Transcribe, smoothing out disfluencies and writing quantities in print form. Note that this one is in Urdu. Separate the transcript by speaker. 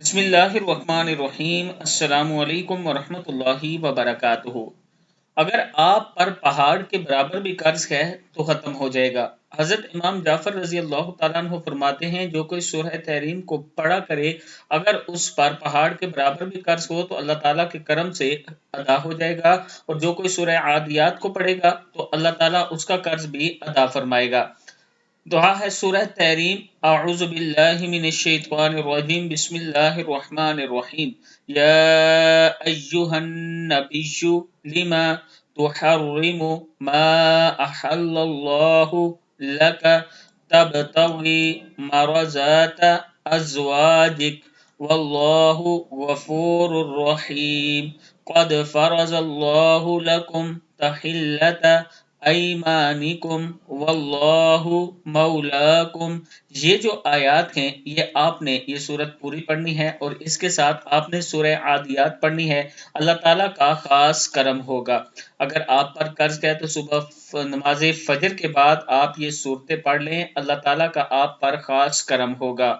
Speaker 1: بسم اللہ الرحمن الرحیم۔ السلام علیکم ورحمۃ اللہ وبرکاتہ۔ اگر آپ پر پہاڑ کے برابر بھی قرض ہے تو ختم ہو جائے گا۔ حضرت امام جعفر رضی اللہ تعالیٰ عنہ فرماتے ہیں، جو کوئی سورہ تحریم کو پڑھا کرے، اگر اس پر پہاڑ کے برابر بھی قرض ہو تو اللہ تعالیٰ کے کرم سے ادا ہو جائے گا، اور جو کوئی سورہ عادیات کو پڑھے گا تو اللہ تعالیٰ اس کا قرض بھی ادا فرمائے گا۔ دعا ہے سورہ تحریم۔ اعوذ باللہ من الشیطان الرجیم، بسم اللہ الرحمن الرحیم۔ یا ایہا النبی لما تحرم ما احل اللہ لک تبتغی مرضات ازواجک واللہ غفور رحیم۔ قد فرض اللہ لکم تحلۃ ایمانکم واللہ مولاکم۔ یہ جو آیات ہیں آپ نے یہ سورت پوری پڑھنی ہے، اور اس کے ساتھ آپ نے سورہ عادیات پڑھنی ہے۔ اللہ تعالیٰ کا خاص کرم ہوگا۔ اگر آپ پر قرض ہے تو صبح نماز فجر کے بعد آپ یہ صورتیں پڑھ لیں، اللہ تعالیٰ کا آپ پر خاص کرم ہوگا۔